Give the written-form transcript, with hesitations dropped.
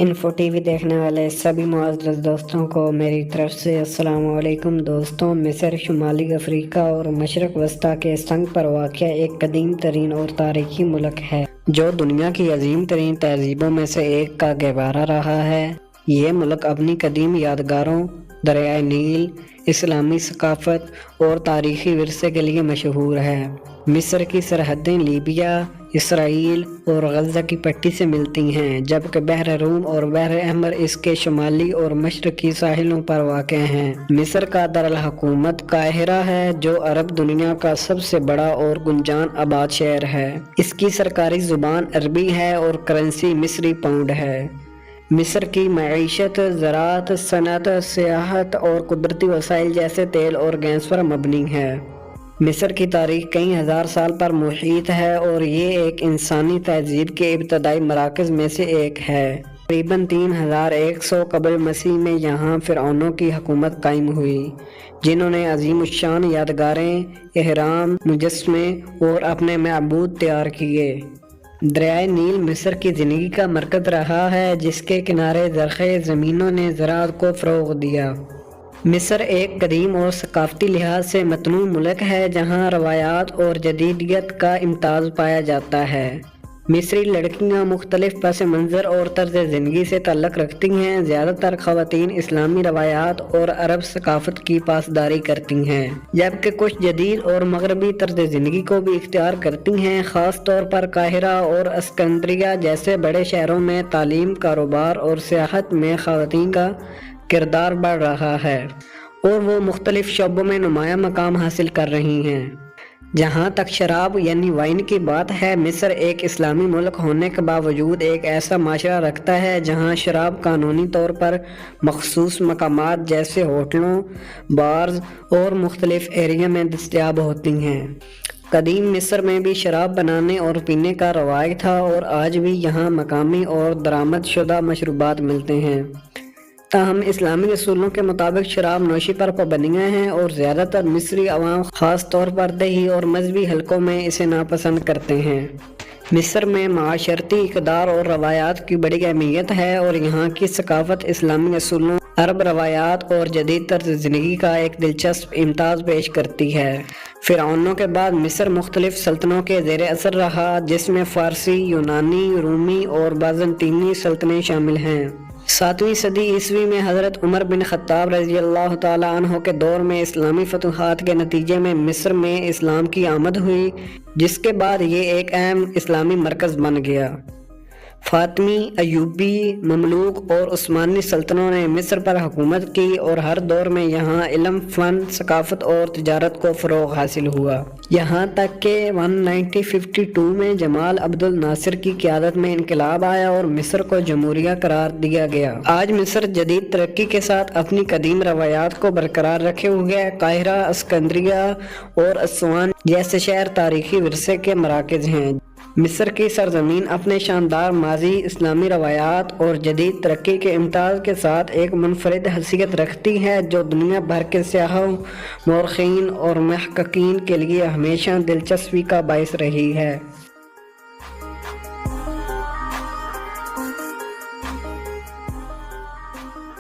Info T V دیکھنے والے سبھی معزز دوستوں کو میری طرف سے السلام علیکم۔ دوستوں، مصر شمالی افریقہ اور مشرق وسطیٰ کے سنگ پر واقع ایک قدیم ترین اور تاریخی ملک ہے جو دنیا کی عظیم ترین تہذیبوں میں سے ایک کا گہوارہ رہا ہے۔ یہ ملک اپنی قدیم یادگاروں، دریائے نیل، اسلامی ثقافت اور تاریخی ورثے کے لیے مشہور ہے۔ مصر کی سرحدیں لیبیا، اسرائیل اور غزہ کی پٹی سے ملتی ہیں، جبکہ بحر روم اور بحر احمر اس کے شمالی اور مشرقی ساحلوں پر واقع ہیں۔ مصر کا دارالحکومت قاہرہ ہے، جو عرب دنیا کا سب سے بڑا اور گنجان آباد شہر ہے۔ اس کی سرکاری زبان عربی ہے اور کرنسی مصری پاؤنڈ ہے۔ مصر کی معیشت زراعت، صنعت، سیاحت اور قدرتی وسائل جیسے تیل اور گیس پر مبنی ہے۔ مصر کی تاریخ کئی ہزار سال پر محیط ہے اور یہ ایک انسانی تہذیب کے ابتدائی مراکز میں سے ایک ہے۔ تقریباً 3100 قبل مسیح میں یہاں فرعونوں کی حکومت قائم ہوئی، جنہوں نے عظیم الشان یادگاریں، اہرام، مجسمے اور اپنے معبود تیار کیے۔ دریائے نیل مصر کی زندگی کا مرکز رہا ہے، جس کے کنارے زرخیز زمینوں نے زراعت کو فروغ دیا۔ مصر ایک قدیم اور ثقافتی لحاظ سے متنوع ملک ہے، جہاں روایات اور جدیدیت کا امتزاج پایا جاتا ہے۔ مصری لڑکیاں مختلف پس منظر اور طرز زندگی سے تعلق رکھتی ہیں۔ زیادہ تر خواتین اسلامی روایات اور عرب ثقافت کی پاسداری کرتی ہیں، جبکہ کچھ جدید اور مغربی طرز زندگی کو بھی اختیار کرتی ہیں۔ خاص طور پر قاہرہ اور اسکندریہ جیسے بڑے شہروں میں تعلیم، کاروبار اور سیاحت میں خواتین کا کردار بڑھ رہا ہے اور وہ مختلف شعبوں میں نمایاں مقام حاصل کر رہی ہیں۔ جہاں تک شراب یعنی وائن کی بات ہے، مصر ایک اسلامی ملک ہونے کے باوجود ایک ایسا معاشرہ رکھتا ہے جہاں شراب قانونی طور پر مخصوص مقامات جیسے ہوٹلوں، بارز اور مختلف ایریا میں دستیاب ہوتی ہیں۔ قدیم مصر میں بھی شراب بنانے اور پینے کا رواج تھا اور آج بھی یہاں مقامی اور درآمد شدہ مشروبات ملتے ہیں۔ تاہم اسلامی اصولوں کے مطابق شراب نوشی پر پابندیاں ہیں اور زیادہ تر مصری عوام خاص طور پر دیہی اور مذہبی حلقوں میں اسے ناپسند کرتے ہیں۔ مصر میں معاشرتی اقدار اور روایات کی بڑی اہمیت ہے اور یہاں کی ثقافت اسلامی اصولوں، عرب روایات اور جدید طرز زندگی کا ایک دلچسپ امتزاج پیش کرتی ہے۔ فرعونوں کے بعد مصر مختلف سلطنتوں کے زیر اثر رہا، جس میں فارسی، یونانی، رومی اور بازنطینی سلطنتیں شامل ہیں۔ 7ویں صدی عیسوی میں حضرت عمر بن خطاب رضی اللہ تعالیٰ عنہ کے دور میں اسلامی فتوحات کے نتیجے میں مصر میں اسلام کی آمد ہوئی، جس کے بعد یہ ایک اہم اسلامی مرکز بن گیا۔ فاطمی، ایوبی، مملوک اور عثمانی سلطنتوں نے مصر پر حکومت کی اور ہر دور میں یہاں علم، فن، ثقافت اور تجارت کو فروغ حاصل ہوا، یہاں تک کہ 1952 میں جمال عبد الناصر کی قیادت میں انقلاب آیا اور مصر کو جمہوریہ قرار دیا گیا۔ آج مصر جدید ترقی کے ساتھ اپنی قدیم روایات کو برقرار رکھے ہوئے ہے۔ قاہرہ، اسکندریہ اور اسوان جیسے شہر تاریخی ورثے کے مراکز ہیں۔ مصر کی سرزمین اپنے شاندار ماضی، اسلامی روایات اور جدید ترقی کے امتزاج کے ساتھ ایک منفرد حیثیت رکھتی ہے، جو دنیا بھر کے سیاحوں، مورخین اور محققین کے لیے ہمیشہ دلچسپی کا باعث رہی ہے۔